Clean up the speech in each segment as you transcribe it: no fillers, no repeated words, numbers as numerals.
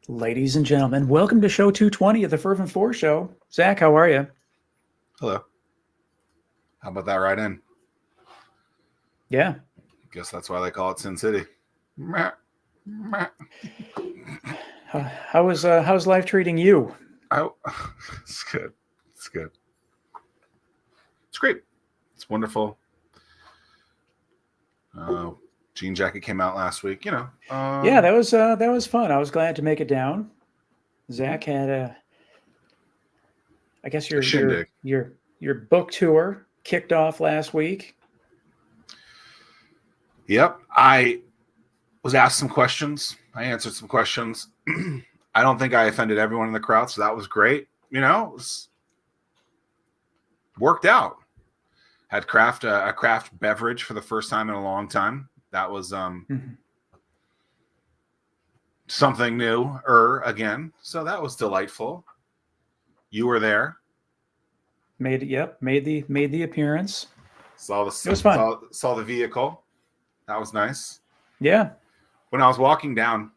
Ladies and gentlemen, welcome to show 220 of the Fervent Four show. Zach, how are you? Hello. How about that right in? Yeah. Guess that's why they call it Sin City. How's life treating you? Oh, it's good. It's good. It's great. It's wonderful. Jean Jacket came out last week. Yeah, that was fun. I was glad to make it down. Zach had I guess your book tour kicked off last week. Yep. I was asked some questions. I answered some questions. I don't think I offended everyone in the crowd, so that was great. It was worked out. Had a craft beverage for the first time in a long time. That was something new again. So that was delightful. You were there. Made the appearance. It was fun. Saw the vehicle. That was nice. Yeah. When I was walking down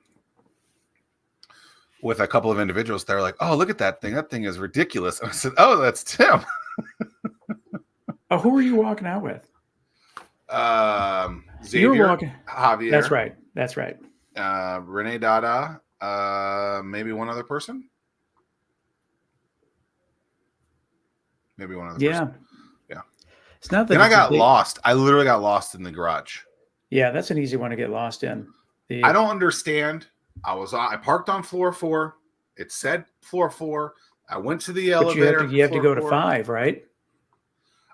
with a couple of individuals, they were like, "Oh, look at that thing! That thing is ridiculous." I said, "Oh, that's Tim." Oh, who were you walking out with? Xavier, you were walking. Javier. That's right. Renee Dada. Maybe one other person. Yeah. It's not that. Then I got lost. I literally got lost in the garage. Yeah, that's an easy one to get lost in. I don't understand. I parked on floor 4. It said floor 4. I went to the elevator. You have to go to 5, right?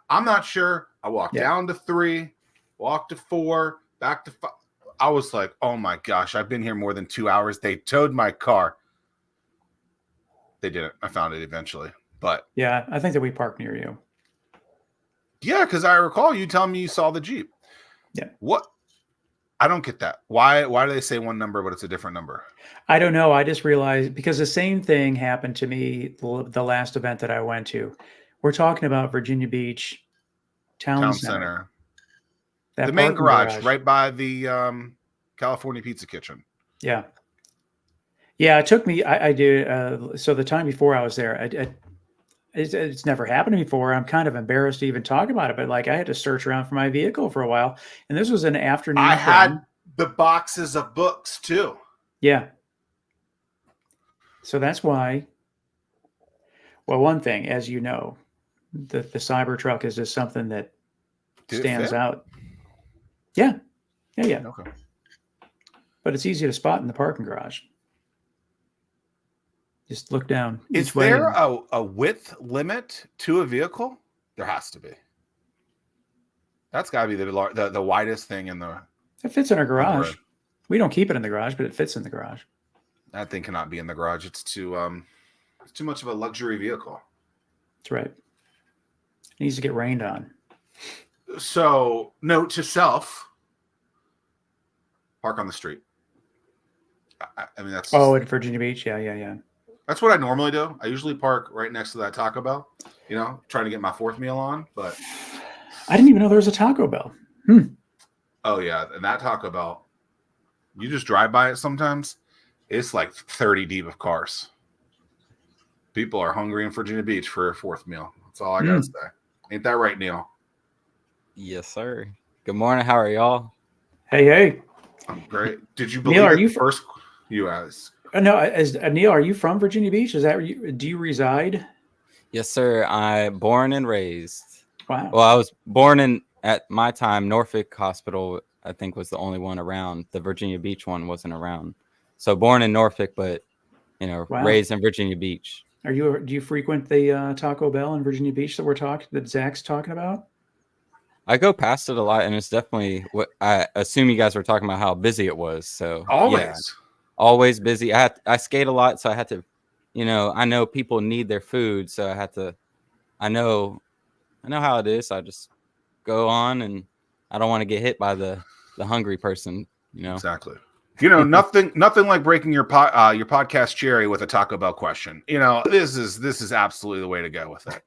I'm not sure. I walked down to 3, walked to 4, back to 5. I was like, oh my gosh, I've been here more than 2 hours. They towed my car. They didn't. I found it eventually. But yeah, I think that we parked near you. Yeah, because I recall you telling me you saw the Jeep. Yeah. What? I don't get that. Why do they say one number, but it's a different number? I don't know. I just realized because the same thing happened to me the last event that I went to. We're talking about Virginia Beach Town Center. The main garage right by the California Pizza Kitchen. Yeah. Yeah, it took me, I did, so the time before I was there, it's never happened before. I'm kind of embarrassed to even talk about it, but like I had to search around for my vehicle for a while. And this was an afternoon. I had the boxes of books too. Yeah. So that's why. Well, one thing, as you know, the Cybertruck is just something that stands out. Yeah. Okay. But it's easy to spot in the parking garage. Just look down. Is there a width limit to a vehicle? There has to be. That's got to be the widest thing in the. It fits in our garage. We don't keep it in the garage, but it fits in the garage. That thing cannot be in the garage. It's too much of a luxury vehicle. That's right. It needs to get rained on. So, note to self: park on the street. I mean, that's. Oh, at Virginia Beach, yeah. That's what I normally do. I usually park right next to that Taco Bell, trying to get my 4th meal on. But I didn't even know there was a Taco Bell. Oh, yeah. And that Taco Bell, you just drive by it sometimes. It's like 30 deep of cars. People are hungry in Virginia Beach for a 4th meal. That's all I got to say. Ain't that right, Neal? Yes, sir. Good morning. How are y'all? Hey. I'm great. Did you believe Neal, are you first you asked? No, Neal, are you from Virginia Beach? Is that where do you reside? Yes, sir. I'm born and raised. Wow. Well, I was born at my time, Norfolk Hospital, I think, was the only one around. The Virginia Beach one wasn't around. So born in Norfolk, but raised in Virginia Beach. Do you frequent the Taco Bell in Virginia Beach that Zach's talking about? I go past it a lot, and it's definitely what I assume you guys were talking about, how busy it was. So always busy. I skate a lot, so I had to, I know people need their food, so I know how it is. So I just go on, and I don't want to get hit by the hungry person, Exactly. Nothing like breaking your podcast cherry with a Taco Bell question. This is absolutely the way to go with it.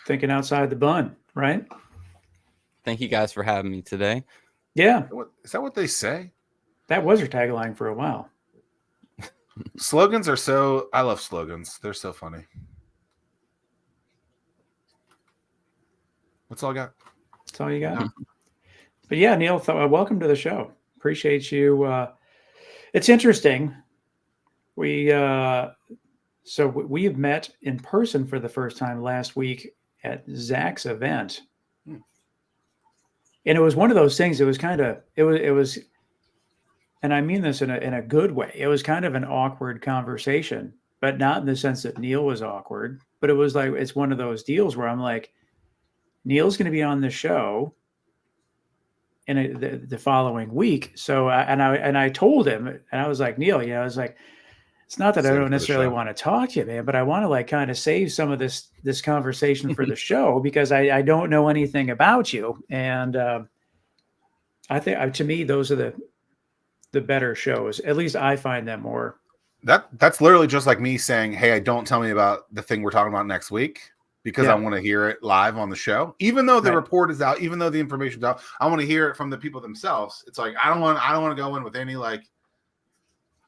Thinking outside the bun, right? Thank you guys for having me today. Yeah. Is that what they say? That was your tagline for a while. Slogans are so, I love slogans. They're so funny. That's all I got. That's all you got. But yeah, Neal, welcome to the show. Appreciate you. It's interesting. We have met in person for the first time last week at Zach's event, and it was one of those things. It was kind of it was, and I mean this in a good way. It was kind of an awkward conversation, but not in the sense that Neal was awkward. But it was like it's one of those deals where I'm like, Neal's going to be on the show in the following week. So I told him, and I was like, Neal, I was like, it's not that I don't necessarily want to talk to you, man, but I want to like kind of save some of this conversation for the show because I don't know anything about you. And I think to me, those are the better shows. At least I find them more. That's literally just like me saying, hey, don't tell me about the thing we're talking about next week because I want to hear it live on the show. Even though the report is out, even though the information's out, I want to hear it from the people themselves. It's like I don't want to go in with any like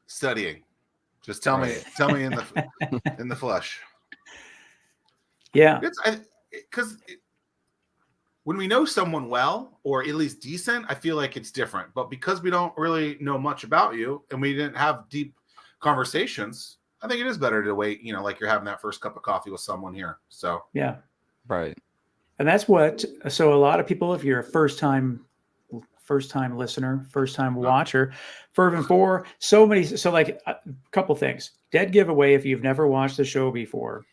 studying. Just tell me in the flesh. Yeah. Because when we know someone well, or at least decent, I feel like it's different. But because we don't really know much about you and we didn't have deep conversations, I think it is better to wait, like you're having that first cup of coffee with someone here. So, yeah. Right. And that's so a lot of people, if you're a first time listener, first time watcher, Fervent Four, so like a couple things. Dead giveaway if you've never watched the show before.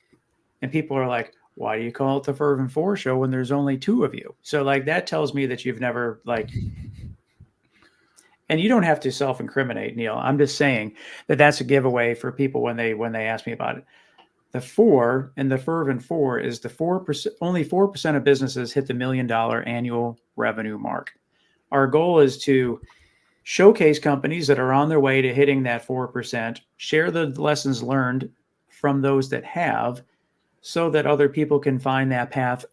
And people are like, why do you call it the Fervent Four show when there's only two of you? So like that tells me that you've never and you don't have to self-incriminate, Neal. I'm just saying that that's a giveaway for people when they ask me about it. The 4 and the Fervent Four is the 4%. Only 4% of businesses hit the $1 million annual revenue mark. Our goal is to showcase companies that are on their way to hitting that 4%, share the lessons learned from those that have, so that other people can find that path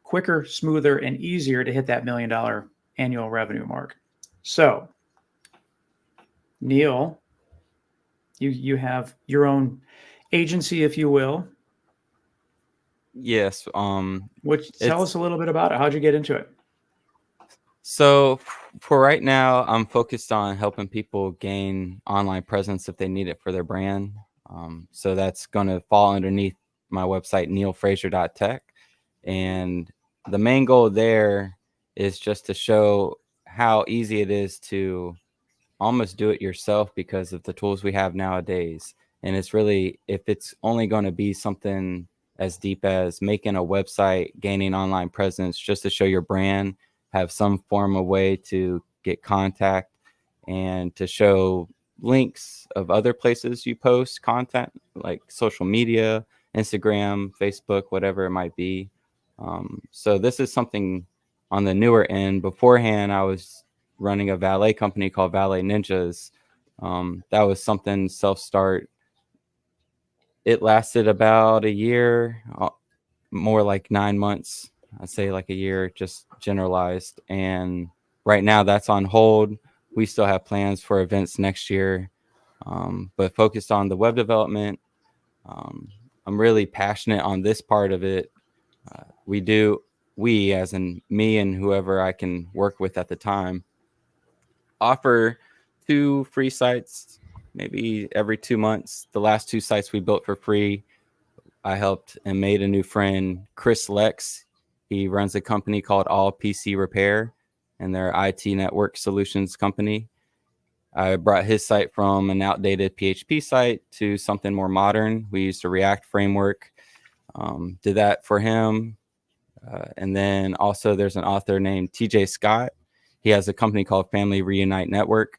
quicker, smoother, and easier to hit that $1 million annual revenue mark. So, Neal, you have your own agency, if you will. Yes. Tell us a little bit about it. How'd you get into it? So for right now, I'm focused on helping people gain online presence if they need it for their brand. So that's going to fall underneath my website, nealfrazier.tech. And the main goal there is just to show how easy it is to almost do it yourself because of the tools we have nowadays. And it's really, if it's only going to be something as deep as making a website, gaining online presence, just to show your brand, have some form of way to get contact and to show links of other places you post content, like social media, Instagram, Facebook, whatever it might be. So this is something on the newer end. Beforehand, I was running a valet company called Valet Ninjas. That was something self-start. It lasted about a year, more like 9 months. I'd say like a year, just generalized. And right now that's on hold. We still have plans for events next year, but focused on the web development. I'm really passionate on this part of it. We as in me and whoever I can work with at the time, offer 2 free sites, maybe every 2 months. The last 2 sites we built for free. I helped and made a new friend, Chris Lex. He runs a company called All PC Repair, and they're an IT network solutions company. I brought his site from an outdated PHP site to something more modern. We used a React framework, did that for him. And then also there's an author named TJ Scott. He has a company called Family Reunite Network.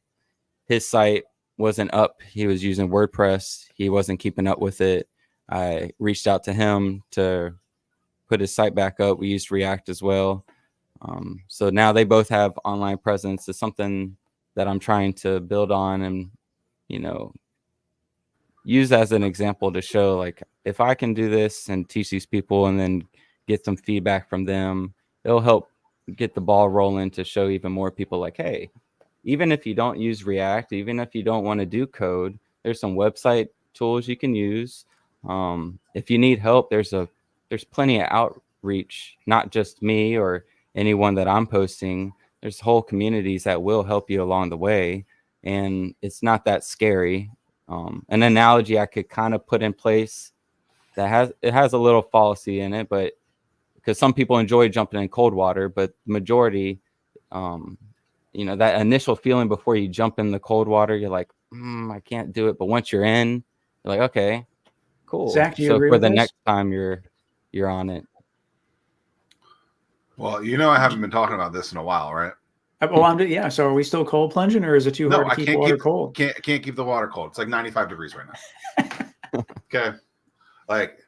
His site wasn't up. He was using WordPress. He wasn't keeping up with it. I reached out to him to put his site back up. We used React as well. So now they both have online presence. It's something that I'm trying to build on and, use as an example to show, like, if I can do this and teach these people and then get some feedback from them, it'll help get the ball rolling to show even more people like, hey, even if you don't use React, even if you don't want to do code, There's some website tools you can use. If you need help, there's plenty of outreach, not just me or anyone that I'm posting. There's whole communities that will help you along the way, and it's not that scary. An analogy I could kind of put in place that has a little fallacy in it, but because some people enjoy jumping in cold water, but the majority, that initial feeling before you jump in the cold water, you're like, I can't do it. But once you're in, you're like, okay, cool. Zach, do you so agree for with the this? next time you're on it. Well, I haven't been talking about this in a while, right? Well, so are we still cold plunging, or is it too hard to keep the water cold? Can't keep the water cold. It's like 95 degrees right now. Okay. Like,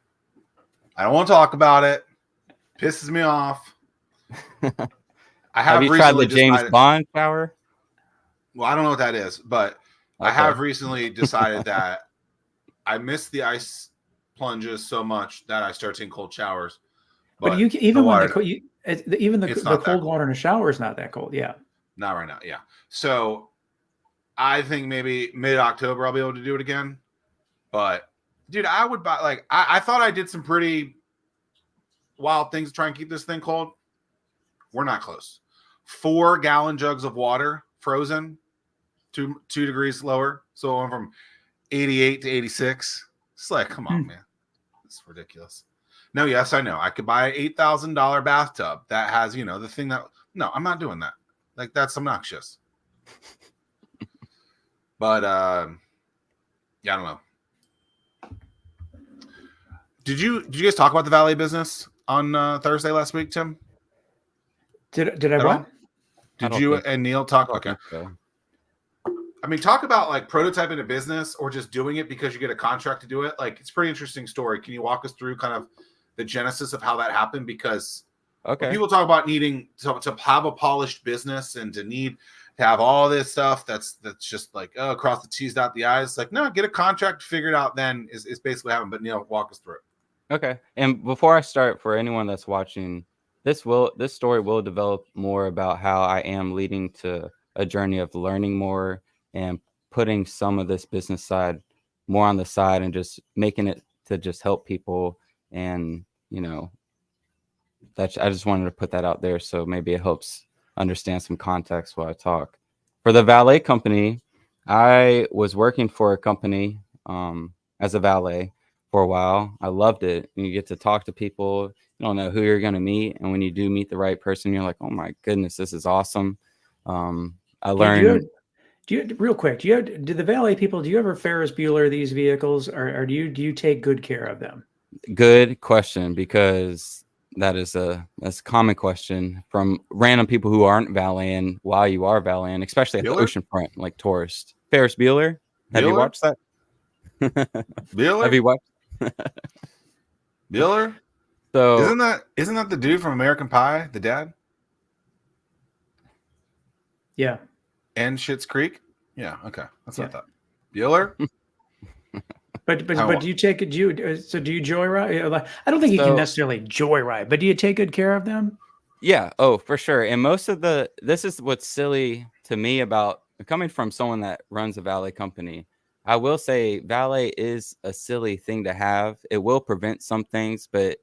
I don't want to talk about it. Pisses me off. Have you tried the James Bond shower? Well, I don't know what that is, but okay. I have recently decided that I miss the ice plunges so much that I start taking cold showers. But you even the cold water in a shower is not that cold. Yeah. Not right now. Yeah. So I think maybe mid-October I'll be able to do it again. But dude, I would buy I thought I did some pretty wild things to try and keep this thing cold. We're not close. 4-gallon jugs of water frozen, 2 degrees lower. So it went from 88 to 86. It's like, come on, man. It's ridiculous. No, yes, I know. I could buy an $8,000 bathtub that has, the thing that. No, I'm not doing that. Like, that's obnoxious. But I don't know. Did you guys talk about the Valet business on Thursday last week, Tim? Did I what? Did you and Neal talk? Okay. I mean, talk about like prototyping a business or just doing it because you get a contract to do it. Like, it's a pretty interesting story. Can you walk us through kind of the genesis of how that happened? Because people talk about needing to have a polished business and to have all this stuff that's just like, cross the T's, dot the I's. It's like, no, get a contract, figure it out then is basically what happened. But Neal, walk us through it. Okay. And before I start, for anyone that's watching, this story will develop more about how I am leading to a journey of learning more and putting some of this business side more on the side and just making it to just help people. And, I just wanted to put that out there. So maybe it helps understand some context while I talk. For the valet company, I was working for a company as a valet for a while. I loved it. And you get to talk to people. You don't know who you're going to meet. And when you do meet the right person, you're like, oh my goodness, this is awesome. I learned. Real quick, do the valet people, do you ever Ferris Bueller these vehicles or do you take good care of them? Good question, because that's a common question from random people who aren't valeting while you are valeting, especially at the oceanfront, like tourists. Ferris Bueller? Have you watched that? Bueller? Have you watched? Bueller? So isn't that the dude from American Pie, the dad? Yeah. And Schitt's Creek? Yeah, okay. That's what I thought. Bueller? But do you take it? Do you joyride? I don't think you can necessarily joyride, but do you take good care of them? Yeah. Oh, for sure. And this is what's silly to me about coming from someone that runs a valet company. I will say valet is a silly thing to have. It will prevent some things, but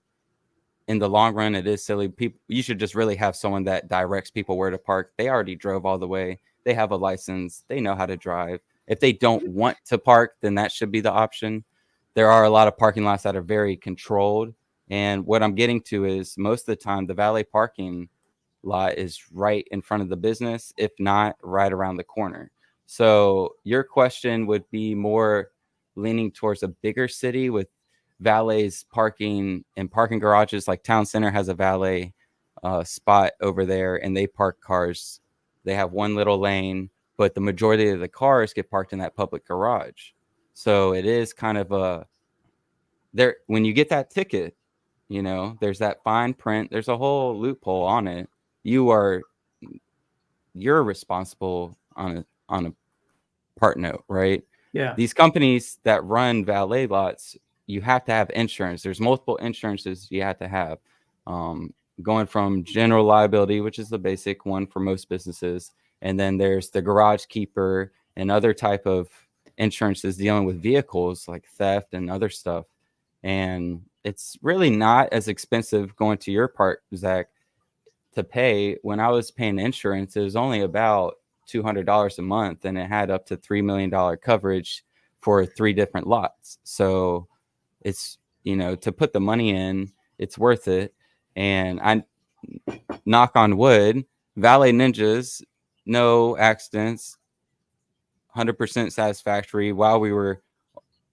in the long run, it is silly. You should just really have someone that directs people where to park. They already drove all the way. They have a license. They know how to drive. If they don't want to park, then that should be the option. There are a lot of parking lots that are very controlled. And what I'm getting to is most of the time, the valet parking lot is right in front of the business, if not right around the corner. So your question would be more leaning towards a bigger city with valets parking in parking garages. Like Town Center has a valet spot over there, and they park cars. They have one little lane, but the majority of the cars get parked in that public garage. So it is kind of when you get that ticket, there's that fine print. There's a whole loophole on it. You're responsible on a part note, right? Yeah. These companies that run valet lots, you have to have insurance. There's multiple insurances you have to have. Going from general liability, which is the basic one for most businesses. And then there's the garage keeper and other type of insurance is dealing with vehicles like theft and other stuff. And it's really not as expensive, going to your part, Zach, to pay. When I was paying insurance, it was only about $200 a month, and it had up to $3 million coverage for 3 different lots. So it's, to put the money in, it's worth it. And I, knock on wood, Valet Ninjas, no accidents, 100% satisfactory, while we were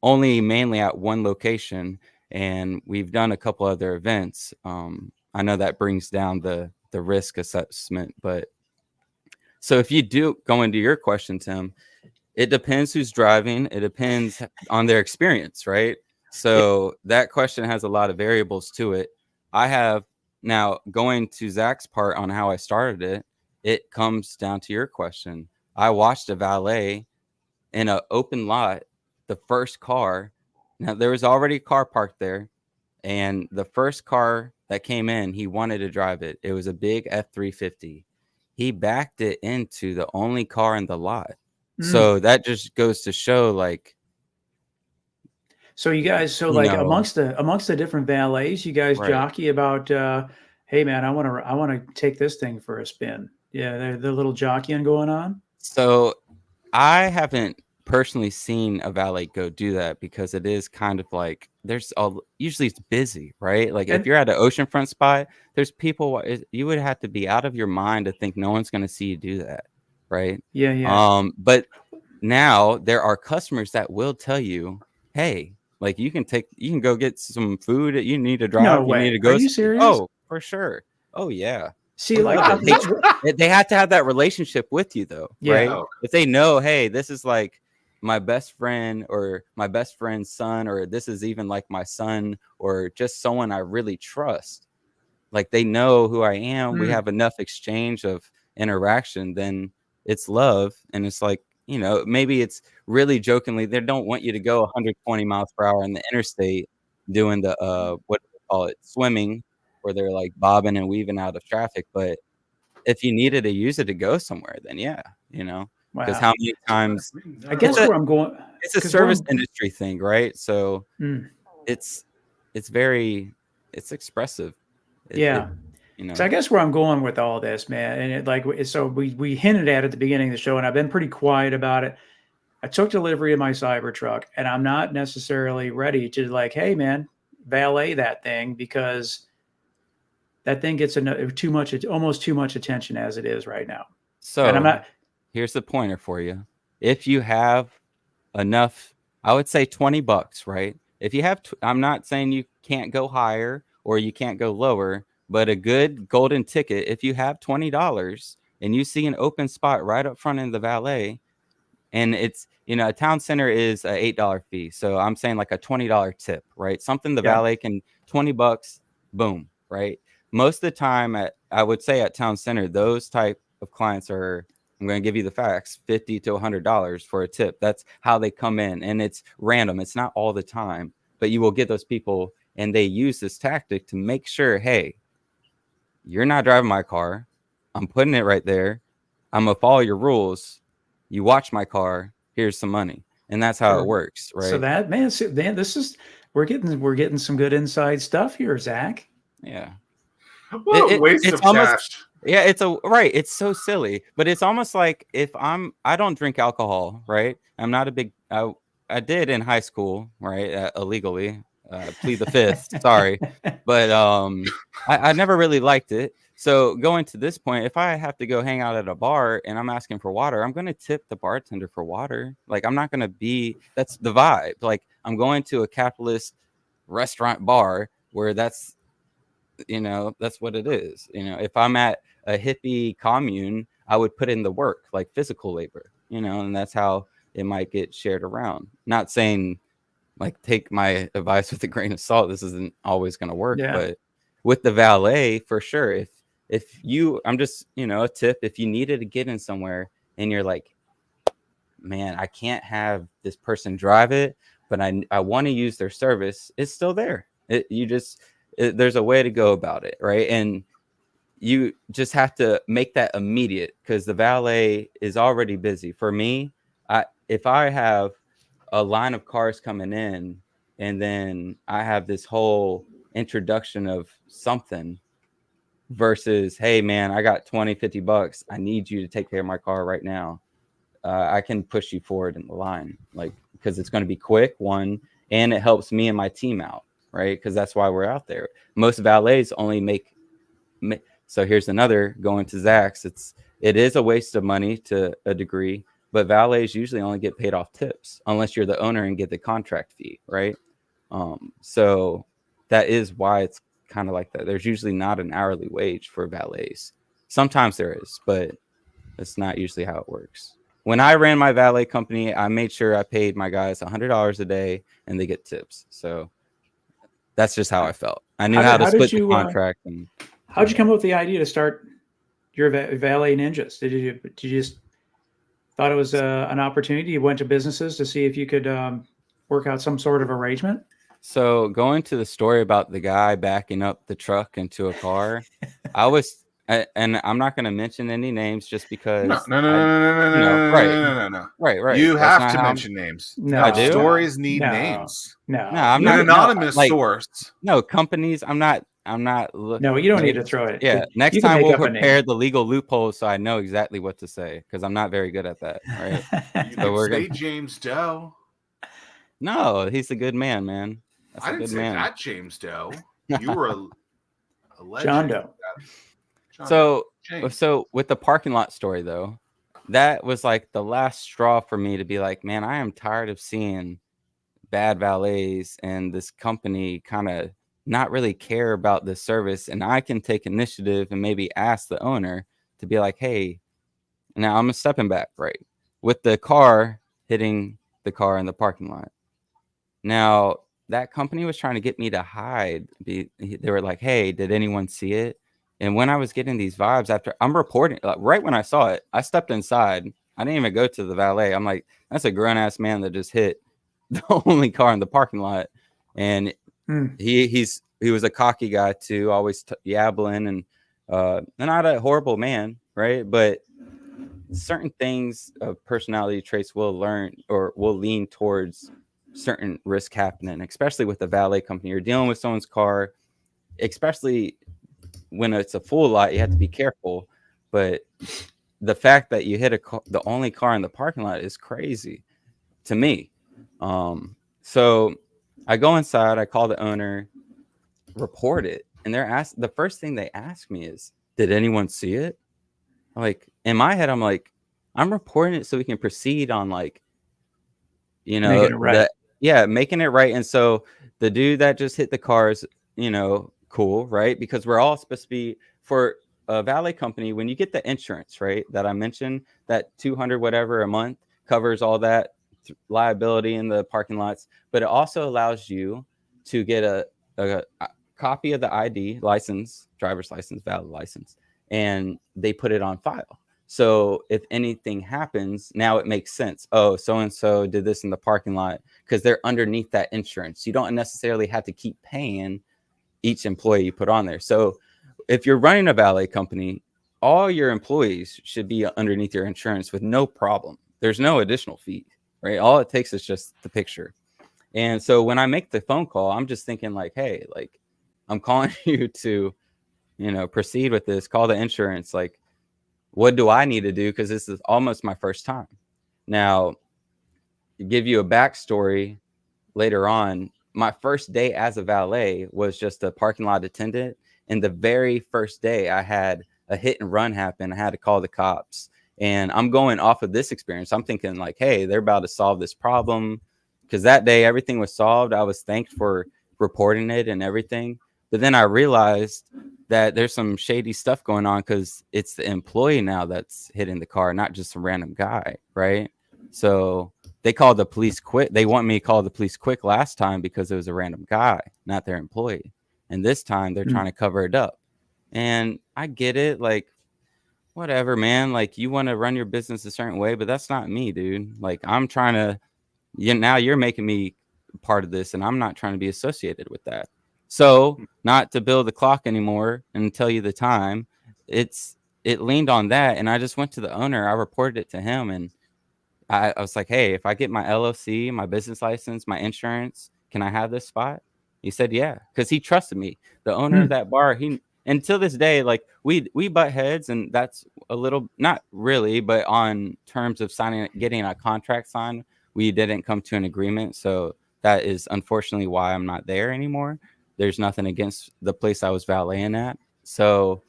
only mainly at one location, and we've done a couple other events. I know that brings down the risk assessment, but so if you do go into your question, Tim, it depends who's driving. It depends on their experience, right? So that question has a lot of variables to it. I have now, going to Zach's part on how I started it, it comes down to your question. I watched a valet in an open lot, the first car. Now, there was already a car parked there, and the first car that came in, he wanted to drive it. It was a big F-350. He backed it into the only car in the lot. So that just goes to show, like, so you guys, amongst the different valets, you guys jockey about, hey man, I want to take this thing for a spin. Yeah, the little jockeying going on. So I haven't personally seen a valet go do that, because it is kind of like, usually it's busy, right? Like, if you're at an oceanfront spot, there's people, you would have to be out of your mind to think no one's going to see you do that, right? Yeah. But now there are customers that will tell you, hey, like, you can go get some food. You need to drive. No way. You need to go. Are you serious? Oh, for sure. Oh yeah. See, like, they have to have that relationship with you, though, right? If they know, hey, this is like my best friend or my best friend's son, or this is even like my son, or just someone I really trust, like, they know who I am. We have enough exchange of interaction, then it's love. And it's like, maybe it's really jokingly, they don't want you to go 120 miles per hour in the interstate doing the what do they call it, swimming, where they're like bobbing and weaving out of traffic. But if you needed to use it to go somewhere, then because how many times, I guess where I'm going, it's a service industry thing, right? So it's expressive. So I guess where I'm going with all this, man, and so we hinted at it at the beginning of the show, and I've been pretty quiet about it. I took delivery of my Cybertruck, and I'm not necessarily ready to, like, hey man, valet that thing, because that thing gets almost too much attention as it is right now. So, and I'm not. Here's the pointer for you. If you have enough, I would say $20, right? If you have, I'm not saying you can't go higher or you can't go lower, but a good golden ticket, if you have $20 and you see an open spot right up front in the valet, and it's, a town center is a $8 fee. So I'm saying like a $20 tip, right? Something the valet can, $20, boom, right? Most of the time I would say at town center, those type of clients are, I'm going to give you the facts, $50 to $100 for a tip. That's how they come in, and it's random. It's not all the time, but you will get those people, and they use this tactic to make sure, hey, you're not driving my car. I'm putting it right there. I'm going to follow your rules. You watch my car. Here's some money. And that's how it works, right? So that, man, we're getting some good inside stuff here, Zach. Yeah. What a waste of cash. Yeah, it's so silly, but it's almost like, if I don't drink alcohol, right? I'm not a big, I did in high school, right? Illegally, plead the fifth, sorry. But I never really liked it. So going to this point, if I have to go hang out at a bar and I'm asking for water, I'm going to tip the bartender for water. Like, I'm not going to that's the vibe. Like, I'm going to a capitalist restaurant bar where that's what it is. If I'm at a hippie commune, I would put in the work, like physical labor, and that's how it might get shared around. Not saying, like, take my advice with a grain of salt. This isn't always going to work, but with the valet, for sure. If you, I'm just, a tip, if you needed to get in somewhere and you're like, man, I can't have this person drive it, but I want to use their service, it's still there. There's a way to go about it, right? And you just have to make that immediate, because the valet is already busy. For me, if I have a line of cars coming in, and then I have this whole introduction of something versus, hey man, I got 20-50 bucks. I need you to take care of my car right now. I can push you forward in the line, like, because it's going to be quick, one, and it helps me and my team out, right? Because that's why we're out there. Most valets only make so here's another going to Zach's. It is a waste of money to a degree, but valets usually only get paid off tips unless you're the owner and get the contract fee, right? So that is why it's kind of like that. There's usually not an hourly wage for valets. Sometimes there is, but that's not usually how it works. When I ran my valet company, I made sure I paid my guys $100 a day and they get tips. So that's just how I felt. I knew how to split the contract. And how'd you come up with the idea to start your valet ninjas? Did you just thought it was an opportunity? You went to businesses to see if you could work out some sort of arrangement? So going to the story about the guy backing up the truck into a car, and I'm not going to mention any names just because. No. Right. You have to mention names. No, I do. Stories need names. No, I'm not an anonymous source. No, companies. I'm not looking. No, you don't need to throw it. Yeah, next time we'll prepare the legal loopholes so I know exactly what to say because I'm not very good at that. Right. So we're gonna say James Doe. No, he's a good man. I didn't say that, James Doe. You were a legend. John Doe. So with the parking lot story though, that was like the last straw for me to be like, man, I am tired of seeing bad valets and this company kind of not really care about the service, and I can take initiative and maybe ask the owner to be like, hey, now I'm stepping back, right? With the car hitting the car in the parking lot. Now that company was trying to get me to hide. They were like, hey, did anyone see it? And when I was getting these vibes after I'm reporting, like, right when I saw it, I stepped inside. I didn't even go to the valet. I'm like, that's a grown ass man that just hit the only car in the parking lot. And he was a cocky guy too, always yabbling and not a horrible man, right? But certain things of personality traits will learn or will lean towards certain risk happening, especially with the valet company. You're dealing with someone's car, especially when it's a full lot, you have to be careful. But the fact that you hit the only car in the parking lot is crazy to me. So I go inside, I call the owner, report it, and the first thing they ask me is, did anyone see it? Like, in my head, I'm like, I'm reporting it so we can proceed on, like, you know, making it right. Making it right. And so the dude that just hit the car is, cool, right? Because we're all supposed to be, for a valet company, when you get the insurance, right, that I mentioned, that $200 whatever a month covers all that liability in the parking lots, but it also allows you to get a copy of the ID license, driver's license, valid license, and they put it on file. So if anything happens, now it makes sense. Oh, so-and-so did this in the parking lot, because they're underneath that insurance. You don't necessarily have to keep paying each employee you put on there. So if you're running a valet company, all your employees should be underneath your insurance with no problem. There's no additional fee, right? All it takes is just the picture. And so when I make the phone call, I'm just thinking like, hey, like, I'm calling you to, proceed with this, call the insurance. Like, what do I need to do? Because this is almost my first time. Now, to give you a backstory later on, my first day as a valet was just a parking lot attendant. And the very first day I had a hit and run happen. I had to call the cops. And I'm going off of this experience. I'm thinking like, hey, they're about to solve this problem. Because that day, everything was solved. I was thanked for reporting it and everything. But then I realized that there's some shady stuff going on because it's the employee now that's hitting the car, not just some random guy, right? So they called the police quick. They want me to call the police quick last time because it was a random guy, not their employee. And this time they're trying to cover it up. And I get it. Like, whatever, man. Like, you want to run your business a certain way, but that's not me, dude. Like, I'm trying to, now you're making me part of this and I'm not trying to be associated with that. So not to build the clock anymore and tell you the time, it leaned on that. And I just went to the owner. I reported it to him, and I was like, hey, if I get my LLC, my business license, my insurance, can I have this spot? He said, yeah, because he trusted me. The owner of that bar, and till this day, like we butt heads, and that's a little, not really, but on terms of getting a contract signed, we didn't come to an agreement. So that is unfortunately why I'm not there anymore. There's nothing against the place I was valeting at. So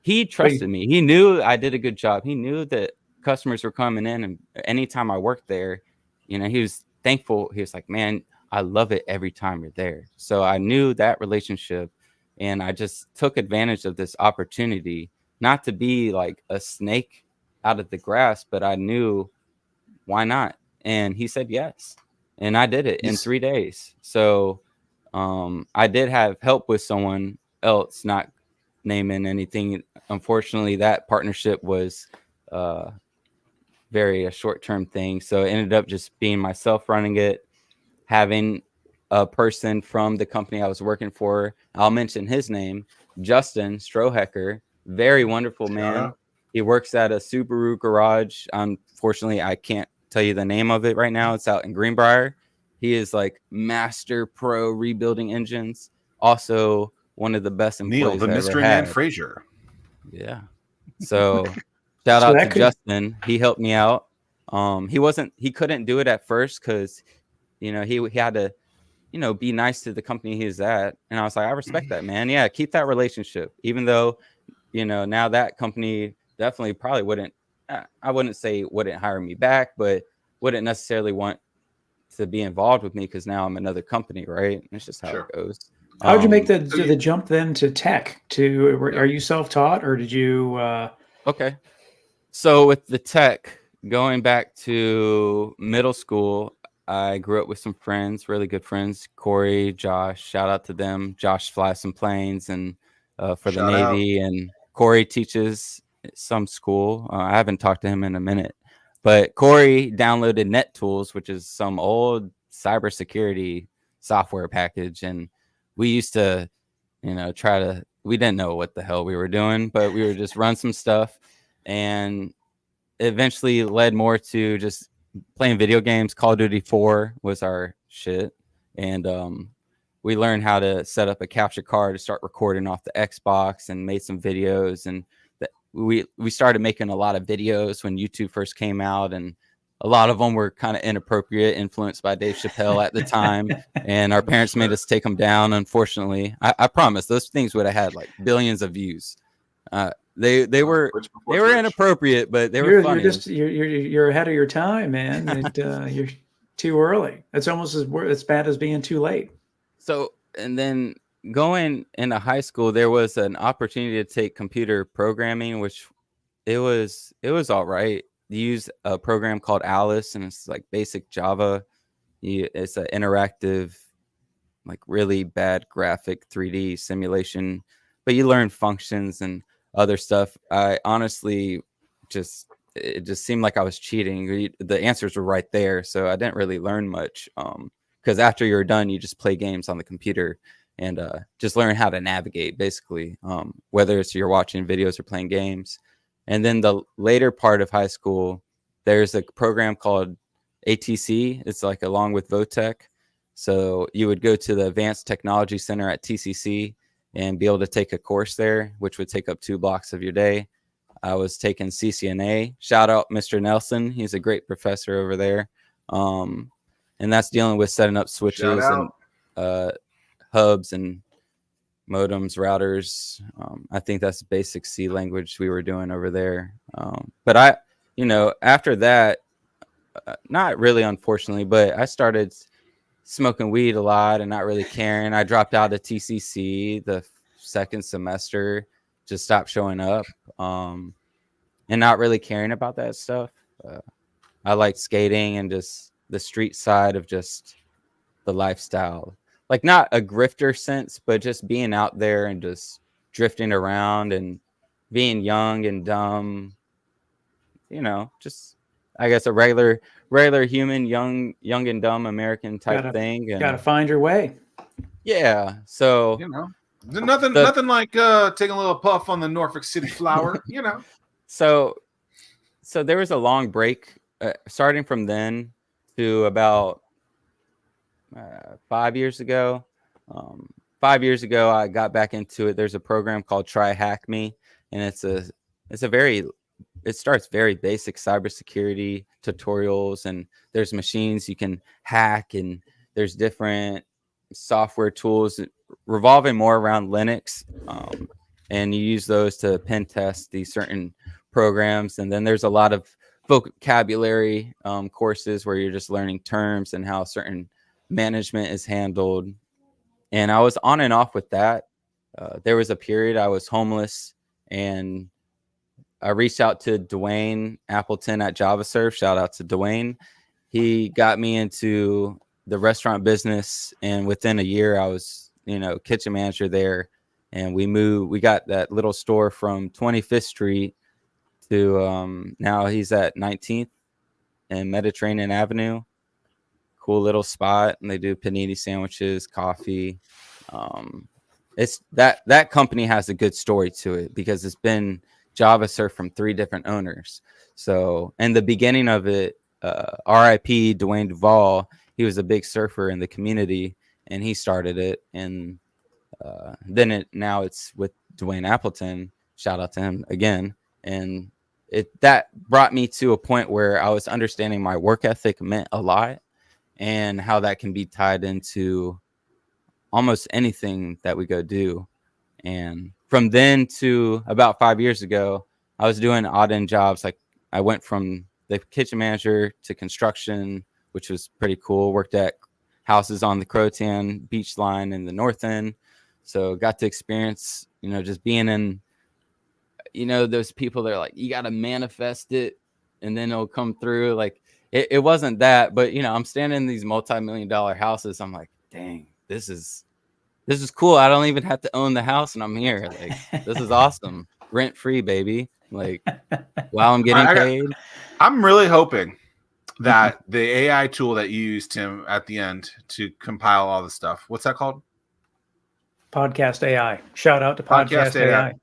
he trusted me. He knew I did a good job. He knew that customers were coming in, and anytime I worked there, you know, he was thankful. He was like, man, I love it every time you're there. So I knew that relationship, and I just took advantage of this opportunity, not to be like a snake out of the grass, but I knew, why not? And he said yes, and I did it in 3 days. So I did have help with someone else, not naming anything. Unfortunately, that partnership was very a short-term thing. So it ended up just being myself running it, having a person from the company I was working for. I'll mention his name, Justin Strohecker. Very wonderful man. He works at a Subaru garage. Unfortunately, I can't tell you the name of it right now. It's out in Greenbrier. He is like master pro rebuilding engines. Also one of the best employees Neal, the I ever mystery had. man Frazier. Yeah. So shout out to Justin. He helped me out. He couldn't do it at first because, you know, he had to, you know, be nice to the company he's at. And I was like, I respect that, man. Yeah, keep that relationship. Even though, you know, now that company definitely probably wouldn't, I wouldn't say wouldn't hire me back, but wouldn't necessarily want to be involved with me because now I'm another company, right? It's just how it goes. How did you make the jump then to tech? Are you self-taught, or did you? Okay, so with the tech, going back to middle school, I grew up with some friends, really good friends, Corey, Josh. Shout out to them. Josh flies some planes and for the Navy, and Corey teaches some school. I haven't talked to him in a minute, but Corey downloaded NetTools, which is some old cybersecurity software package, and we used to, you know, we didn't know what the hell we were doing, but we would just run some stuff, and eventually led more to just playing video games. Call of Duty 4 was our shit, and we learned how to set up a capture card to start recording off the Xbox, and made some videos. And we started making a lot of videos when YouTube first came out, and a lot of them were kind of inappropriate, influenced by Dave Chappelle at the time. And our parents made us take them down. Unfortunately, I promise those things would have had like billions of views. They were inappropriate, but they were funny. You're ahead of your time, man. You're too early. It's almost as bad as being too late. So, and then going into high school, there was an opportunity to take computer programming, which it was all right. You use a program called Alice, and it's like basic Java. It's an interactive, like really bad graphic 3D simulation, but you learn functions and other stuff. I honestly it just seemed like I was cheating. The answers were right there, so I didn't really learn much. Because after you're done, you just play games on the computer and just learn how to navigate, basically, whether it's you're watching videos or playing games. And then the later part of high school, there's a program called ATC. It's like along with Votech. So you would go to the Advanced Technology Center at TCC and be able to take a course there, which would take up 2 blocks of your day. I was taking CCNA. Shout out Mr. Nelson. He's a great professor over there. And that's dealing with setting up switches and hubs and modems, routers. I think that's basic C language we were doing over there. But after that, not really, unfortunately, but I started smoking weed a lot and not really caring. I dropped out of TCC the second semester, just stopped showing up, and not really caring about that stuff. I like skating and just the street side of just the lifestyle, like not a grifter sense, but just being out there and just drifting around and being young and dumb, just, I guess, a regular human, young and dumb American type thing. And gotta find your way. Yeah. So, nothing like taking a little puff on the Norfolk City flower, So there was a long break starting from then to about 5 years ago. 5 years ago, I got back into it. There's a program called Try Hackme, and it starts very basic cybersecurity tutorials, and there's machines you can hack, and there's different software tools revolving more around Linux, and you use those to pen test these certain programs. And then there's a lot of vocabulary courses where you're just learning terms and how certain management is handled. And I was on and off with that. There was a period I was homeless, and I reached out to Dwayne Appleton at JavaSurf. Shout out to Dwayne. He got me into the restaurant business, and within a year, I was, kitchen manager there. And we got that little store from 25th Street to now he's at 19th and Mediterranean Avenue. Cool little spot, and they do panini sandwiches, coffee. It's that company has a good story to it because it's been JavaSurf from 3 different owners. So in the beginning of it, RIP Dwayne Duvall, he was a big surfer in the community, and he started it. And now it's with Dwayne Appleton. Shout out to him again. And that brought me to a point where I was understanding my work ethic meant a lot, and how that can be tied into almost anything that we go do. And from then to about 5 years ago, I was doing odd end jobs. Like I went from the kitchen manager to construction, which was pretty cool. Worked at houses on the Croatan beach line in the north end. So got to experience, just being in, those people that are like, you got to manifest it and then it'll come through. Like it wasn't that, but I'm standing in these multi-million-dollar houses. I'm like, dang, this is cool. I don't even have to own the house, and I'm here. Like, this is awesome. Rent free, baby. Like, while I'm getting paid. I'm really hoping that the AI tool that you used, Tim, at the end to compile all the stuff. What's that called? Podcast AI. Shout out to Podcast AI.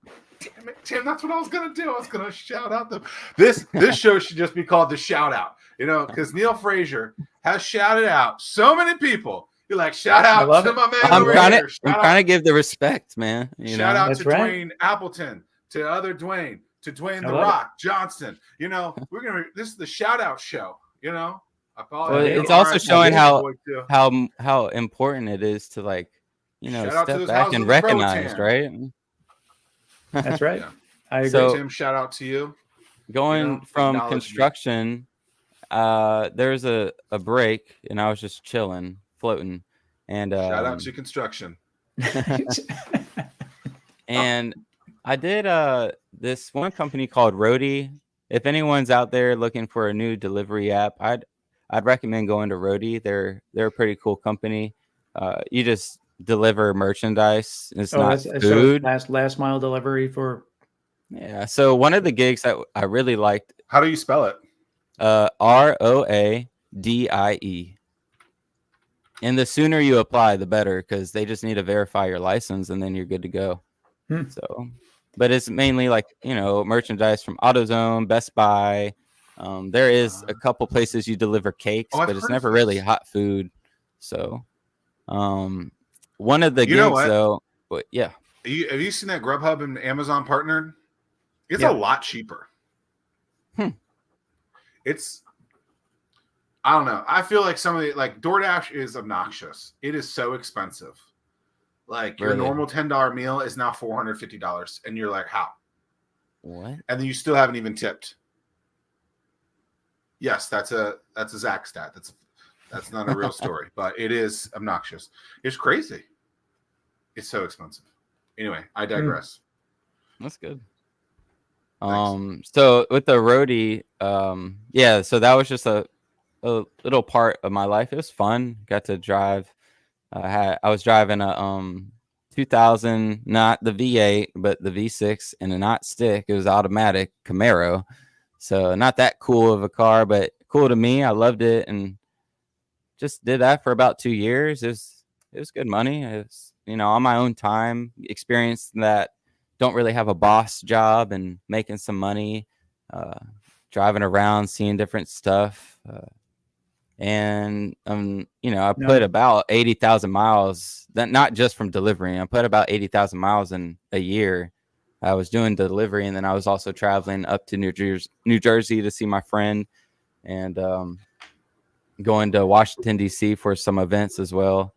Damn it, Tim, that's what I was gonna do. I was gonna shout out them. This show should just be called the Shout Out. Because Neal Frazier has shouted out so many people. You're like, shout out to my man over here. I'm trying to give the respect, man. Shout out to Dwayne Appleton, to other Dwayne, to Dwayne The Rock Johnson. This is the shout out show. I apologize. Well, it's also showing how important it is to step back and recognize, right? That's right. Yeah. I agree. So, Tim, shout out to you. Going from construction, there's a break, and I was just chilling, floating, and shout out to construction. And I did this one company called Roadie. If anyone's out there looking for a new delivery app, I'd recommend going to Roadie. They're a pretty cool company. You just deliver merchandise. It's not food. Last mile delivery for. Yeah. So one of the gigs that I really liked. How do you spell it? ROADIE. And the sooner you apply, the better, because they just need to verify your license, and then you're good to go. So, but it's mainly merchandise from AutoZone, Best Buy. There is a couple places you deliver cakes, but it's never really hot food. So, one of the gigs though, but yeah. Have you seen that Grubhub and Amazon partnered? It's a lot cheaper. It's, I don't know. I feel like some of the, DoorDash is obnoxious. It is so expensive. Your normal $10 meal is now $450, and you're like, how? What? And then you still haven't even tipped. Yes, that's a Zach stat. That's not a real story, but it is obnoxious. It's crazy. It's so expensive. Anyway, I digress. That's good. So with the Roadie, so that was just a little part of my life. It was fun. Got to drive. I was driving a 2000, not the V8, but the V6, and a not stick. It was automatic Camaro. So not that cool of a car, but cool to me. I loved it, and just did that for about 2 years. It was good money. It was, on my own time, experienced that. Don't really have a boss job and making some money. driving around, seeing different stuff. And I put about 80,000 miles, that not just from delivering. I put about 80,000 miles in a year. I was doing delivery, and then I was also traveling up to New Jersey to see my friend, and going to Washington, D.C. for some events as well.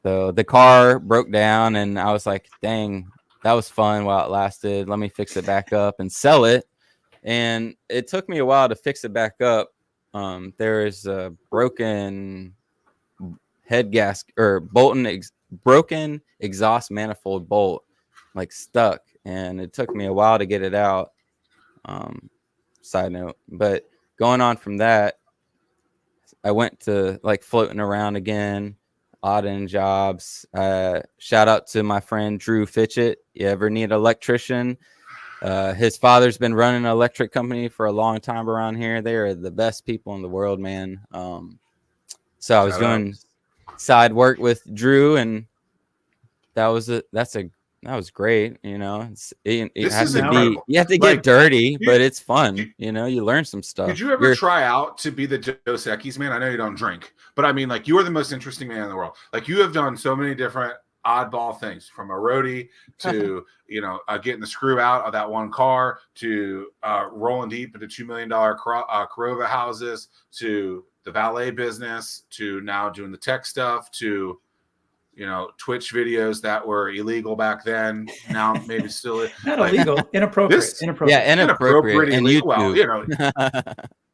So the car broke down, and I was like, dang, that was fun while it lasted. Let me fix it back up and sell it. And it took me a while to fix it back up. There is a broken head gasket or broken exhaust manifold bolt, like stuck, and it took me a while to get it out. Side note, but going on from that, I went to like floating around again, odd end jobs. Shout out to my friend Drew Fitchett. You ever need an electrician? His father's been running an electric company for a long time around here. They are the best people in the world, man. So I was doing side work with Drew, and that was great. You have to get dirty, but it's fun. You learn some stuff. Did you ever try out to be the Dos Equis man? I know you don't drink, but I mean, like, you are the most interesting man in the world. Like, you have done so many different oddball things, from a roadie to getting the screw out of that one car, to rolling deep into $2 million Corova houses, to the valet business, to now doing the tech stuff, to Twitch videos that were illegal back then, now maybe still not illegal, inappropriate. Inappropriate, and illegal. Well,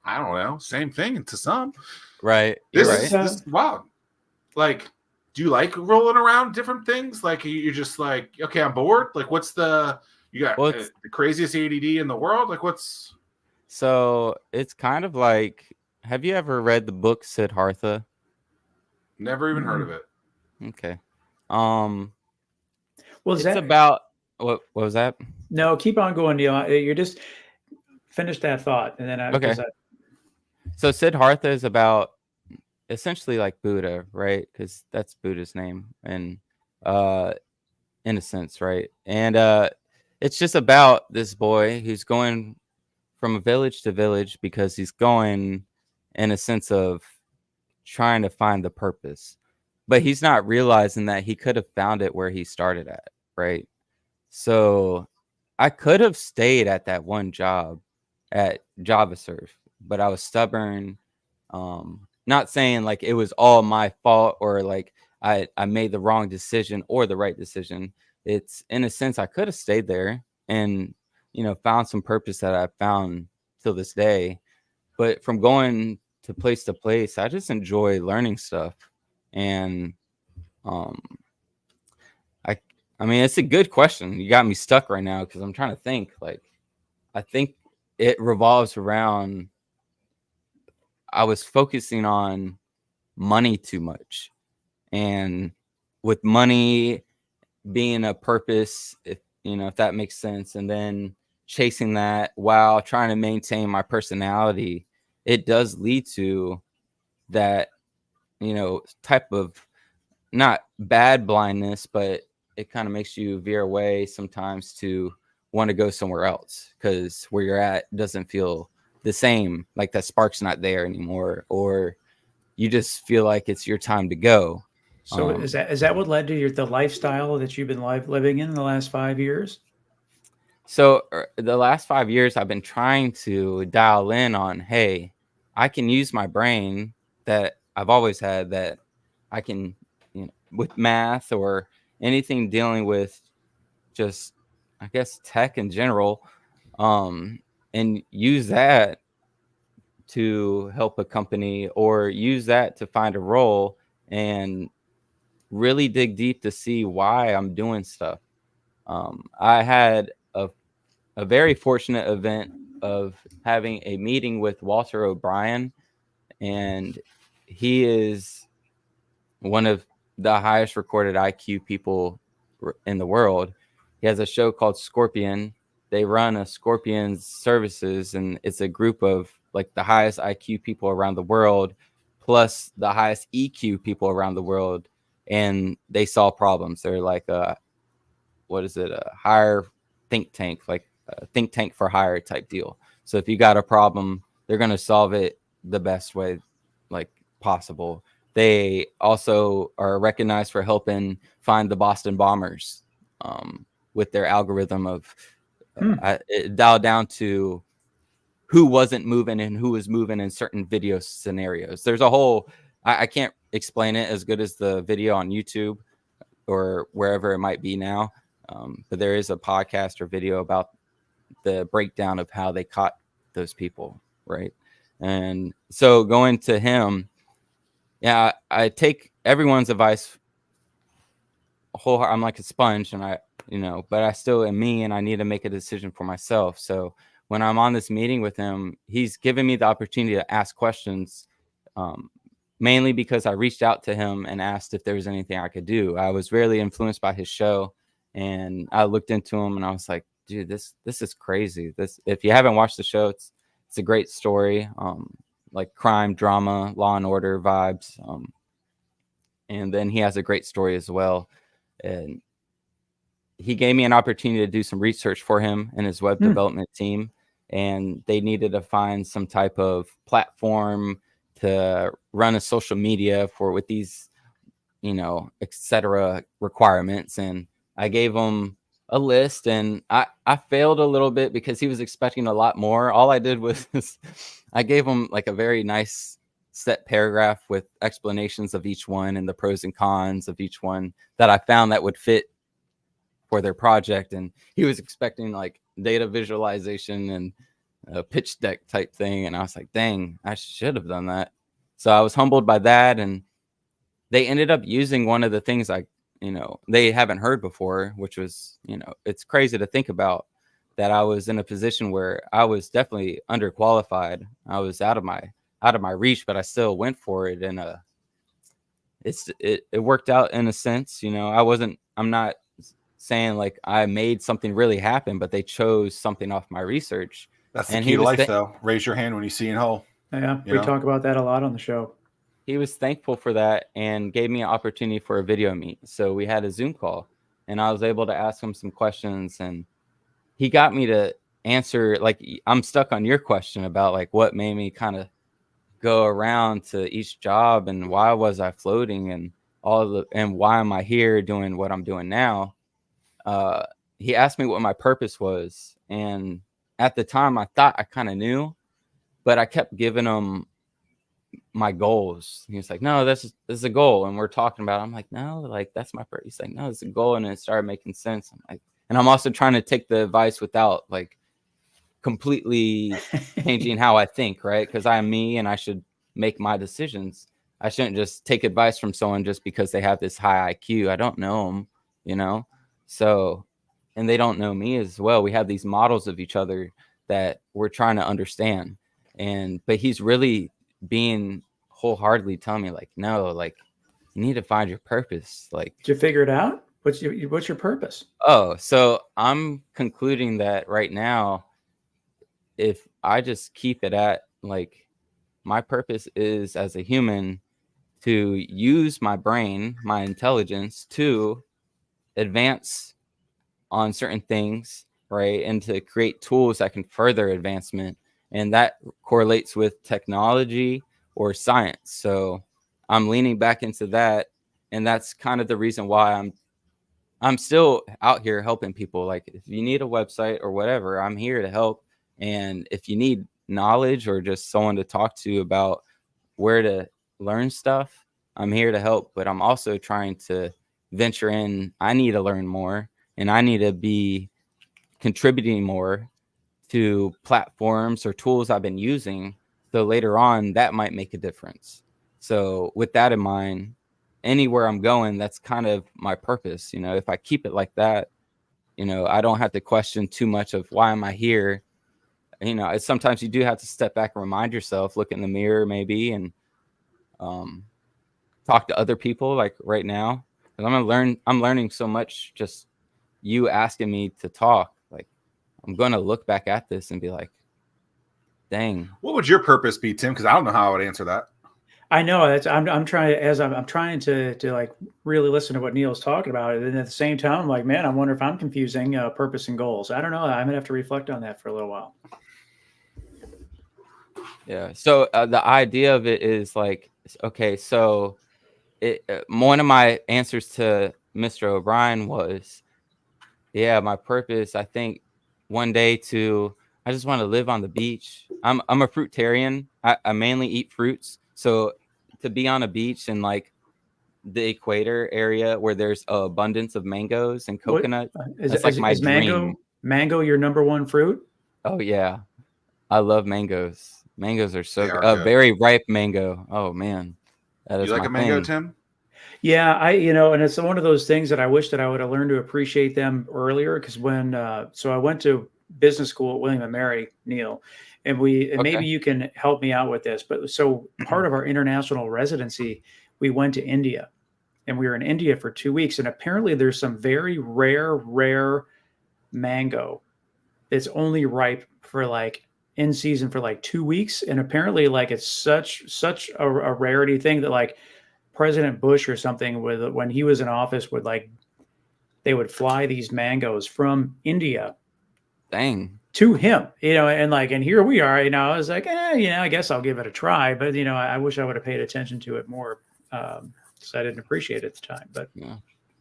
I don't know, same thing to some. Right. This is wild. Like, do you like rolling around different things? Like, you're just like, okay, I'm bored. Like, what's you got the craziest ADD in the world? Like, what's? So it's kind of like, have you ever read the book Siddhartha? Never even heard of it. Okay. It's about what was that? No, keep on going, Neal. You're just finish that thought, and then okay. So Siddhartha is about essentially like Buddha, right? Because that's Buddha's name, and in a sense, right? And it's just about this boy who's going from a village to village because he's going in a sense of trying to find the purpose, but he's not realizing that he could have found it where he started at, right? So I could have stayed at that one job at JavaSurf, but I was stubborn. Not saying like it was all my fault or like I made the wrong decision or the right decision. It's in a sense I could have stayed there and found some purpose that I found till this day. But from going to place, I just enjoy learning stuff. And I mean, it's a good question. You got me stuck right now because I'm trying to think. Like, I think it revolves around, I was focusing on money too much. And with money being a purpose, if that makes sense, and then chasing that while trying to maintain my personality, it does lead to that, type of not bad blindness, but it kind of makes you veer away sometimes to want to go somewhere else because where you're at doesn't feel the same, like that spark's not there anymore, or you just feel like it's your time to go. So is that what led to the lifestyle that you've been living in the last 5 years? So the last 5 years, I've been trying to dial in on, hey, I can use my brain that I've always had, that I can, with math or anything dealing with just, I guess, tech in general, and use that to help a company or use that to find a role and really dig deep to see why I'm doing stuff. I had a very fortunate event of having a meeting with Walter O'Brien, and he is one of the highest recorded IQ people in the world. He has a show called Scorpion. They run a Scorpion's services, and it's a group of like the highest IQ people around the world, plus the highest EQ people around the world. And they solve problems. They're like a higher think tank, like a think tank for hire type deal. So if you got a problem, they're going to solve it the best way like possible. They also are recognized for helping find the Boston Bombers with their algorithm of it dialed down to who wasn't moving and who was moving in certain video scenarios. There's a whole, I can't explain it as good as the video on YouTube or wherever it might be now. But there is a podcast or video about the breakdown of how they caught those people. Right. And so going to him, yeah, I take everyone's advice whole. I'm like a sponge, and but I still am me, and I need to make a decision for myself. So when I'm on this meeting with him, he's given me the opportunity to ask questions, mainly because I reached out to him and asked if there was anything I could do. I was really influenced by his show, and I looked into him, and I was like, dude, this is crazy. If you haven't watched the show, it's a great story. Like crime, drama, Law and Order vibes. And then he has a great story as well. And he gave me an opportunity to do some research for him and his web development team. And they needed to find some type of platform to run a social media with these, et cetera requirements. And I gave him a list, and I failed a little bit because he was expecting a lot more. All I did was I gave him like a very nice set paragraph with explanations of each one and the pros and cons of each one that I found that would fit for their project. And he was expecting like data visualization and a pitch deck type thing. And I was like, dang, I should have done that. So I was humbled by that. And they ended up using one of the things they haven't heard before, which was, it's crazy to think about that I was in a position where I was definitely underqualified. I was out of my reach, but I still went for it. And it worked out in a sense. I'm not saying like I made something really happen, but they chose something off my research. That's the key to life, though. Raise your hand when you see an hole. Yeah, we talk about that a lot on the show. He was thankful for that and gave me an opportunity for a video meet. So we had a Zoom call, and I was able to ask him some questions, and he got me to answer, like, I'm stuck on your question about like what made me kind of go around to each job and why was I floating and and why am I here doing what I'm doing now. He asked me what my purpose was, and at the time I thought I kind of knew, but I kept giving him my goals. He was like, no, this is a goal, and we're talking about it. I'm like, no, like that's my purpose. He's like, no, it's a goal, and it started making sense. I'm like, and I'm also trying to take the advice without like completely changing how I think, right? Because I am me, and I should make my decisions. I shouldn't just take advice from someone just because they have this high IQ. I don't know them, So, and they don't know me as well. We have these models of each other that we're trying to understand. But he's really being wholeheartedly telling me like, no, like you need to find your purpose. Like, did you figure it out? What's your purpose? Oh, so I'm concluding that right now, if I just keep it at like my purpose is as a human to use my brain, my intelligence to advance on certain things, right? And to create tools that can further advancement. And that correlates with technology or science. So I'm leaning back into that. And that's kind of the reason why I'm still out here helping people. Like if you need a website or whatever, I'm here to help. And if you need knowledge or just someone to talk to about where to learn stuff, I'm here to help. But I'm also trying to venture in. I need to learn more, and I need to be contributing more to platforms or tools I've been using. So later on, that might make a difference. So with that in mind, anywhere I'm going, that's kind of my purpose. If I keep it like that, I don't have to question too much of why am I here. Sometimes you do have to step back and remind yourself, look in the mirror maybe, and talk to other people like right now. Because I'm learning so much just you asking me to talk. Like I'm going to look back at this and be like, dang. What would your purpose be, Tim? Because I don't know how I would answer that. I know I'm trying to like really listen to what Neal's talking about, and at the same time, I'm like, man, I wonder if I'm confusing purpose and goals. I don't know. I'm gonna have to reflect on that for a little while. Yeah. So the idea of it is like, okay, so one of my answers to Mr. O'Brien was, yeah, my purpose, I think one day I just want to live on the beach. I'm a fruitarian. I mainly eat fruits. So to be on a beach in like the equator area where there's an abundance of mangoes and coconut, that's like my dream. Mango your number one fruit? Oh yeah. I love mangoes. Mangoes are so good. good. Very ripe mango. Oh man. That is You like my a mango, thing. Tim? Yeah, and it's one of those things that I wish that I would have learned to appreciate them earlier. Because so I went to business school at William and Mary, Neal, and maybe you can help me out with this. But so part of our international residency, we went to India, and we were in India for 2 weeks, and apparently there's some very rare mango that's only ripe for like in season for like 2 weeks, and apparently like it's such a rarity thing that like President Bush or something when he was in office would like they would fly these mangoes from India to him, and here we are, I was like, I guess I'll give it a try, but I wish I would have paid attention to it more, because I didn't appreciate it at the time. But yeah,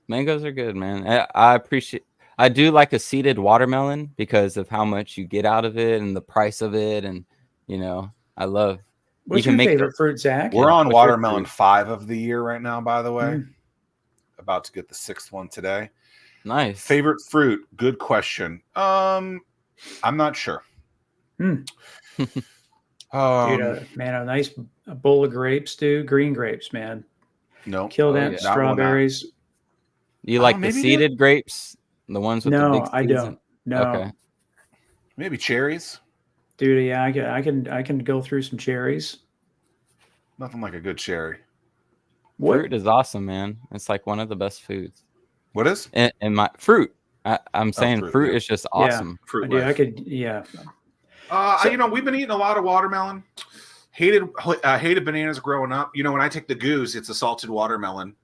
mangoes are good, man. I do like a seeded watermelon because of how much you get out of it and the price of it, and I love. What's your favorite fruit, Zach? We're on watermelon 5 of the year right now, by the way. About to get the 6th one today. Nice. Favorite fruit? Good question. I'm not sure. Dude, man, a nice bowl of grapes, dude. Green grapes, man. No. Kill that. Yeah. Strawberries. You like the seeded grapes? The ones with the big seeds? I don't. No. Okay. Maybe cherries. Dude, yeah, I can go through some cherries. Nothing like a good cherry. Fruit is awesome, man. It's like one of the best foods. What is? And my fruit. I'm saying fruit is just awesome. Yeah. Fruit. Dude, I could. Yeah. We've been eating a lot of watermelon. Hated bananas growing up. When I take the goose, it's a salted watermelon.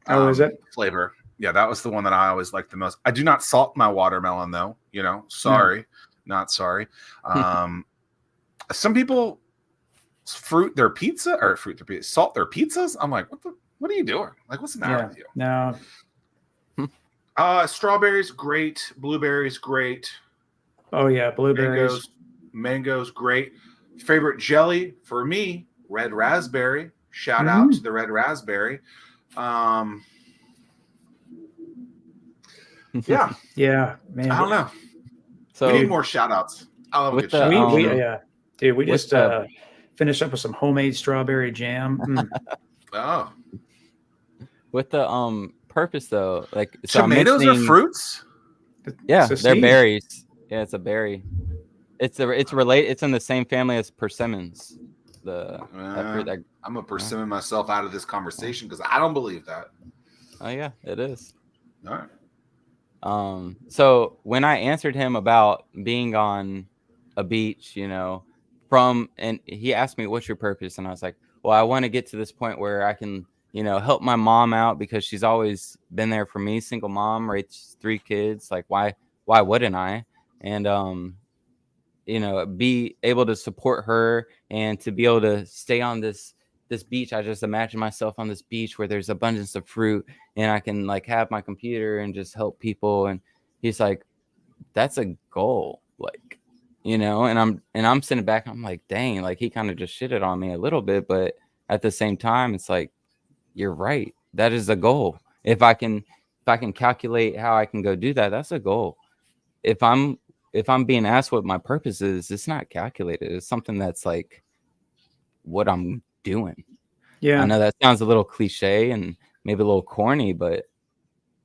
Is it? Flavor? Yeah, that was the one that I always liked the most. I do not salt my watermelon though. Sorry, not sorry. Some people salt their pizzas. I'm like, what are you doing? Like, what's the matter with you? No. Strawberries, great. Blueberries, great. Oh yeah, blueberries. Mangoes, great. Favorite jelly for me, red raspberry. Shout out to the red raspberry. Yeah. Yeah, man. I don't know. So we need more shout outs. I love a good shout out. Dude, we just finished up with some homemade strawberry jam. Oh. With the purpose though, like tomatoes are fruits? Yeah, they're berries. Yeah, it's a berry. It's related. It's in the same family as persimmons. I'm a persimmon myself out of this conversation because I don't believe that. Oh yeah, it is. All right. So when I answered him about being on a beach, and he asked me, what's your purpose? And I was like, well, I want to get to this point where I can, help my mom out because she's always been there for me. Single mom, raised 3 kids. Like, why wouldn't I? And, be able to support her and to be able to stay on this beach. I just imagine myself on this beach where there's abundance of fruit and I can like have my computer and just help people. And he's like, that's a goal, like, and I'm sitting back. I'm like, dang, like he kind of just shitted on me a little bit, but at the same time, it's like, you're right. That is a goal. If I can calculate how I can go do that, that's a goal. If I'm being asked what my purpose is, it's not calculated. It's something that's like what I'm doing. Yeah. I know that sounds a little cliche and maybe a little corny, but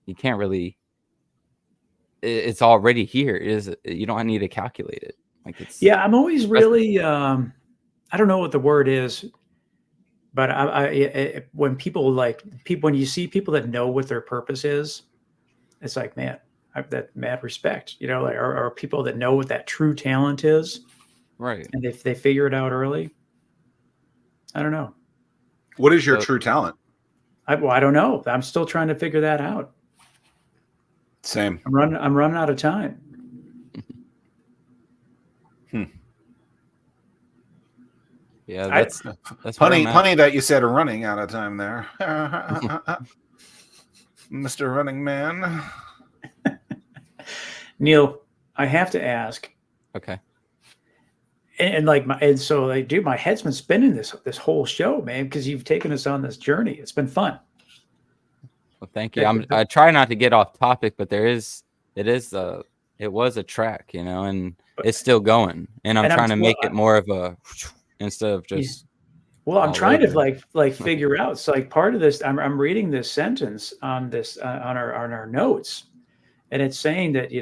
you can't really, it's already here. You don't need to calculate it. Like I'm always really, I don't know what the word is, but when when you see people that know what their purpose is, it's like, man, I have that mad respect, or people that know what that true talent is. Right. And if they figure it out early, I don't know. What is your true talent? I don't know. I'm still trying to figure that out. Same. I'm running out of time. Yeah, that's punny that you said running out of time there. Mr. Running Man. Neal, I have to ask. Okay. Dude, my head's been spinning this whole show, man, because you've taken us on this journey. It's been fun. Well, thank you. I try not to get off topic, but it was a track, and it's still going, and I'm trying to make it more of a instead of just. Well, I'm trying to like figure out. So like part of this, I'm reading this sentence on this on our notes, and it's saying that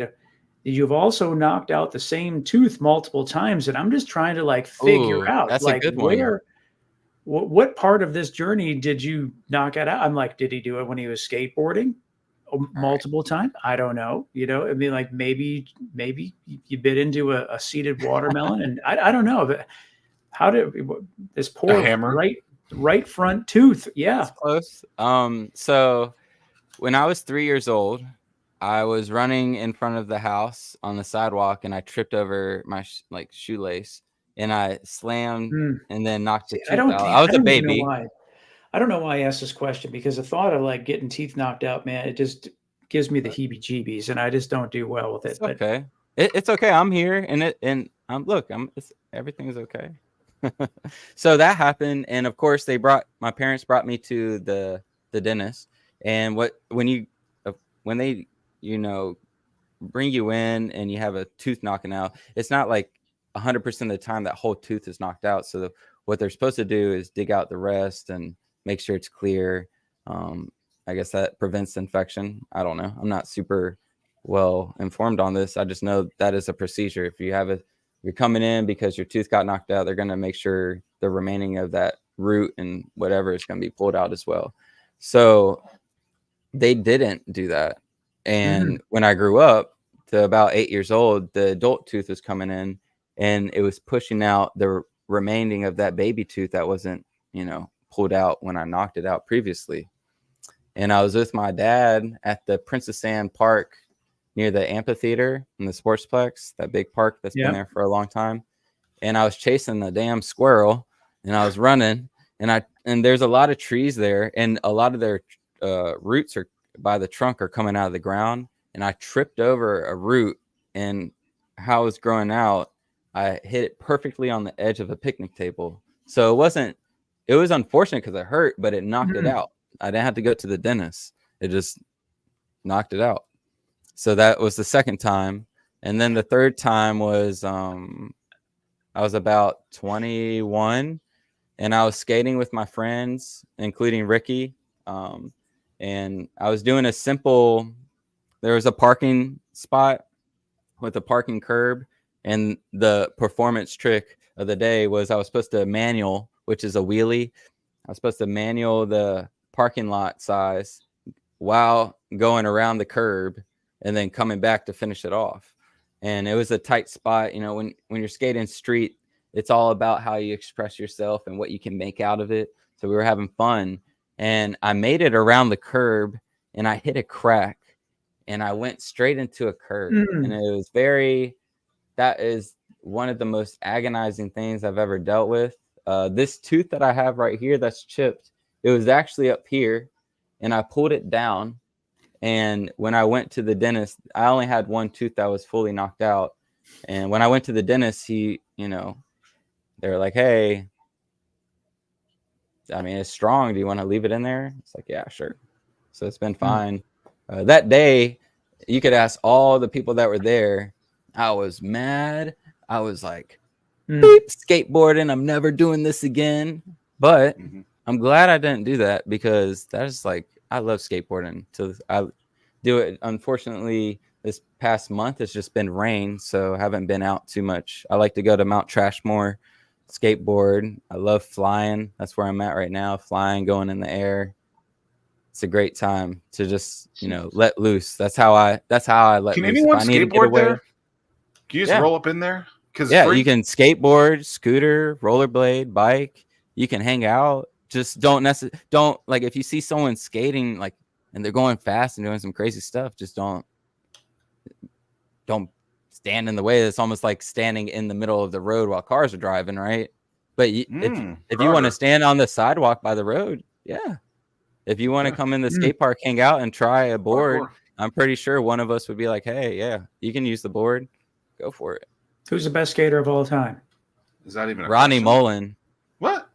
you've also knocked out the same tooth multiple times, and I'm just trying to like figure out that's like a good one. What part of this journey did you knock it out? I'm like, did he do it when he was skateboarding multiple times? I don't know. I mean, like maybe you bit into a seeded watermelon, and I don't know. But how did this poor right front tooth? Yeah, that's close. So when I was 3 years old, I was running in front of the house on the sidewalk, and I tripped over my shoelace, and I slammed and then knocked the tooth out. I was a baby. I don't know why I asked this question, because the thought of like getting teeth knocked out, man, it just gives me the heebie-jeebies, and I just don't do well with it. It's okay. It's okay. I'm here, and everything's okay. So that happened, and of course my parents brought me to the dentist, and when they bring you in and you have a tooth knocking out, it's not like 100% of the time that whole tooth is knocked out. So what they're supposed to do is dig out the rest and make sure it's clear. I guess that prevents infection. I don't know. I'm not super well informed on this. I just know that is a procedure. If you're coming in because your tooth got knocked out, they're going to make sure the remaining of that root and whatever is going to be pulled out as well. So they didn't do that. And when I grew up to about 8 years old, the adult tooth was coming in, and it was pushing out the remaining of that baby tooth that wasn't, pulled out when I knocked it out previously. And I was with my dad at the Princess Anne Park near the amphitheater in the Sportsplex, that big park that's been there for a long time. And I was chasing the damn squirrel, and I was running, and there's a lot of trees there, and a lot of their roots are by the trunk are coming out of the ground, and I tripped over a root, and how it was growing out, I hit it perfectly on the edge of a picnic table. So it was unfortunate because it hurt, but it knocked it out. I didn't have to go to the dentist. It just knocked it out. So that was the second time. And then the third time was I was about 21, and I was skating with my friends, including Ricky. And I was doing there was a parking spot with a parking curb, and the performance trick of the day was I was supposed to manual, which is a wheelie. I was supposed to manual the parking lot size while going around the curb and then coming back to finish it off. And it was a tight spot. When you're skating street, it's all about how you express yourself and what you can make out of it. So we were having fun. And I made it around the curb, and I hit a crack, and I went straight into a curb. And that is one of the most agonizing things I've ever dealt with. This tooth that I have right here that's chipped, it was actually up here, and I pulled it down. And when I went to the dentist, I only had one tooth that was fully knocked out. And when I went to the dentist, they were like, hey, I mean, it's strong. Do you want to leave it in there? It's like, yeah, sure. So it's been fine. That day, you could ask all the people that were there. I was mad. I was like, beep, skateboarding. I'm never doing this again. But I'm glad I didn't do that, because that's like, I love skateboarding. So I do it. Unfortunately, this past month it's just been rain, so I haven't been out too much. I like to go to Mount Trashmore, skateboard. I love flying. That's where I'm at right now, flying, going in the air. It's a great time to just, let loose. That's how I let Can loose. Anyone skateboard there? Can you just roll up in there? You can skateboard, scooter, rollerblade, bike. You can hang out. Just don't like, if you see someone skating and they're going fast and doing some crazy stuff, just don't stand in the way. It's almost like standing in the middle of the road while cars are driving, right? But if you want to stand on the sidewalk by the road, yeah. If you want to come in the skate park, hang out, and try a board, I'm pretty sure one of us would be like, hey, yeah, you can use the board. Go for it. Who's the best skater of all time? Is that even a Rodney question? Mullen? What?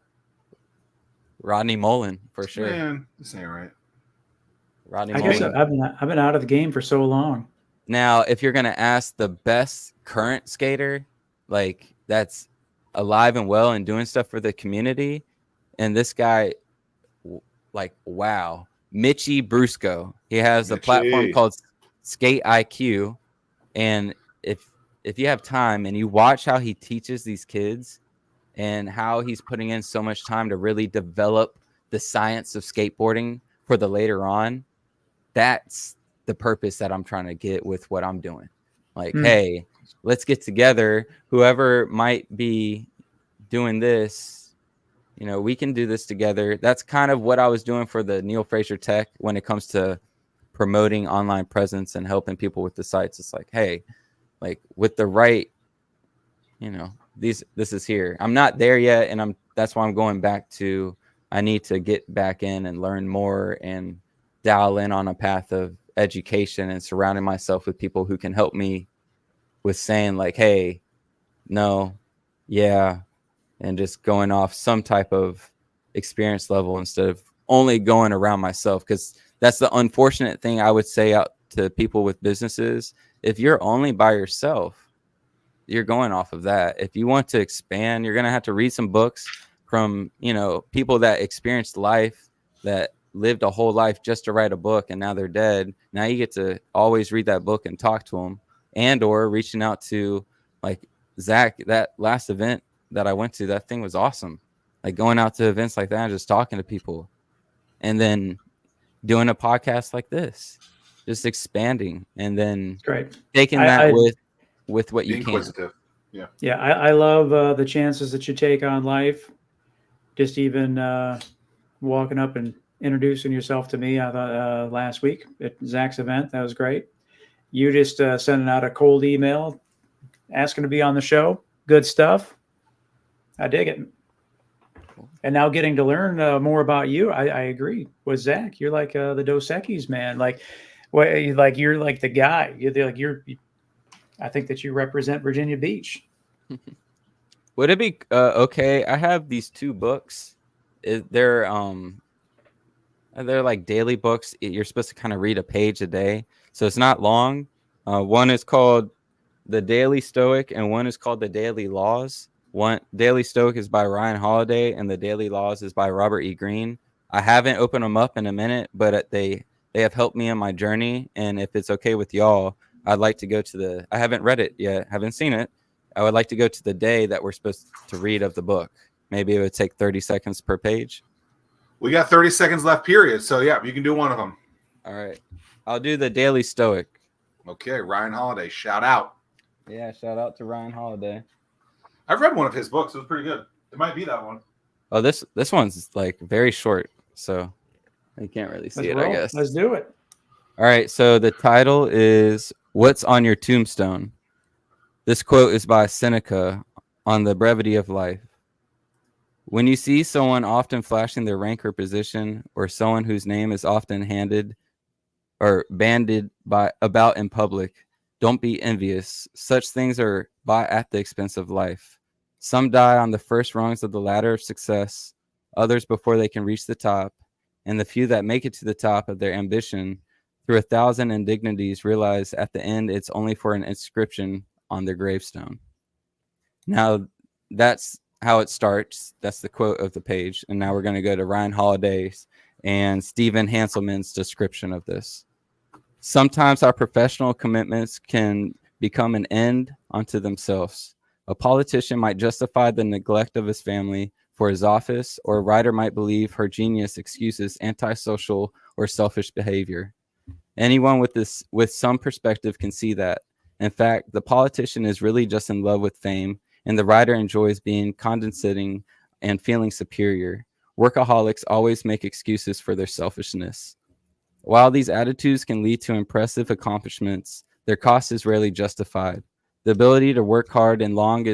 Rodney Mullen, for sure. Man, this ain't right. Rodney Mullen. Mullen. I've been out of the game for so long. Now, if you're going to ask the best current skater, like that's alive and well and doing stuff for the community, and this guy, like, wow, Mitchie Brusco. He has a platform called Skate IQ, and if you have time and you watch how he teaches these kids and how he's putting in so much time to really develop the science of skateboarding for the later on, that's the purpose that I'm trying to get with what I'm doing. Like, hey, let's get together. Whoever might be doing this, you know, we can do this together. That's kind of what I was doing for the Neal Frazier Tech when it comes to promoting online presence and helping people with the sites. It's like, hey, like with the right, you know, this is here. I'm not there yet, and that's why I'm going back to. I need to get back in and learn more and dial in on a path of education and surrounding myself with people who can help me with saying like, hey, no, yeah, and just going off some type of experience level instead of only going around myself. Because that's the unfortunate thing I would say out to people with businesses. If you're only by yourself, you're going off of that. If you want to expand, you're going to have to read some books from, you know, people that experienced life, that lived a whole life just to write a book, and now they're dead. Now you get to always read that book and talk to them, and or reaching out to like Zach. That last event that I went to, that thing was awesome. Like going out to events like that and just talking to people, and then doing a podcast like this, just expanding, and then taking that with what you can. Yeah. I love the chances that you take on life. Just even walking up and introducing yourself to me last week at Zach's event. That was great. You just sending out a cold email asking to be on the show. Good stuff. I dig it. And now getting to learn more about you, I agree with Zach. You're like the Dos Equis, man. You're like the guy. I think that you represent Virginia Beach. Would it be okay? I have these two books. They're like daily books. You're supposed to kind of read a page a day, so it's not long. One is called The Daily Stoic, and one is called The Daily Laws. One Daily Stoic is by Ryan Holiday, and The Daily Laws is by Robert E. Greene. I haven't opened them up in a minute, but they have helped me in my journey. And if it's okay with y'all, I'd like to go to I haven't read it yet, haven't seen it. I would like to go to the day that we're supposed to read of the book. Maybe it would take 30 seconds per page. We got 30 seconds left, period. So, yeah, you can do one of them. All right. I'll do The Daily Stoic. Okay, Ryan Holiday, shout out. Yeah, shout out to Ryan Holiday. I've read one of his books. It was pretty good. It might be that one. Oh, this one's like very short, so you can't really see it, I guess. Let's do it. All right, so the title is What's on Your Tombstone? This quote is by Seneca on the brevity of life. When you see someone often flashing their rank or position, or someone whose name is often handed or bandied about in public, don't be envious. Such things are bought at the expense of life. Some die on the first rungs of the ladder of success, others before they can reach the top, and the few that make it to the top of their ambition through 1,000 indignities realize at the end it's only for an inscription on their gravestone. Now, that's how it starts. That's the quote of the page. And now we're going to go to Ryan Holiday's and Stephen Hanselman's description of this. Sometimes our professional commitments can become an end unto themselves. A politician might justify the neglect of his family for his office, or a writer might believe her genius excuses antisocial or selfish behavior. Anyone with some perspective can see that. In fact, the politician is really just in love with fame, and the writer enjoys being condescending and feeling superior. Workaholics always make excuses for their selfishness. While these attitudes can lead to impressive accomplishments, their cost is rarely justified. The ability to work hard and long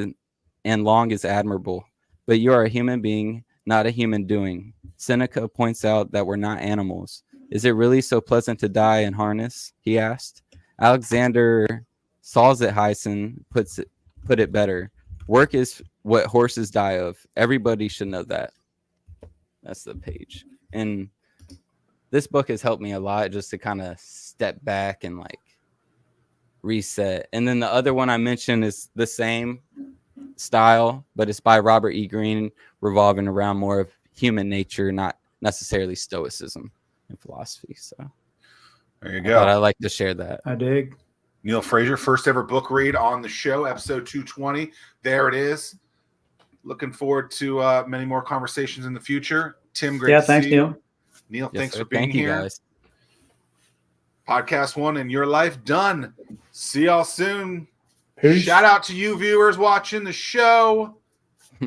is admirable, but you are a human being, not a human doing. Seneca points out that we're not animals. Is it really so pleasant to die in harness? He asked. Alexander Solzhenitsyn put it better. Work is what horses die of. Everybody should know that. That's the page. And this book has helped me a lot just to kind of step back and like reset. And then the other one I mentioned is the same style, but it's by Robert E. Greene, revolving around more of human nature, not necessarily stoicism and philosophy. So there you go. I'd like to share that. I dig. Neal Frazier, first ever book read on the show, episode 220. There it is. Looking forward to many more conversations in the future. Tim, great to thanks, see you. Neal. Neal, Yes, thanks sir. for being Thank you, here. guys. Podcast 1 in your life done. See y'all soon. Peace. Shout out to you viewers watching the show.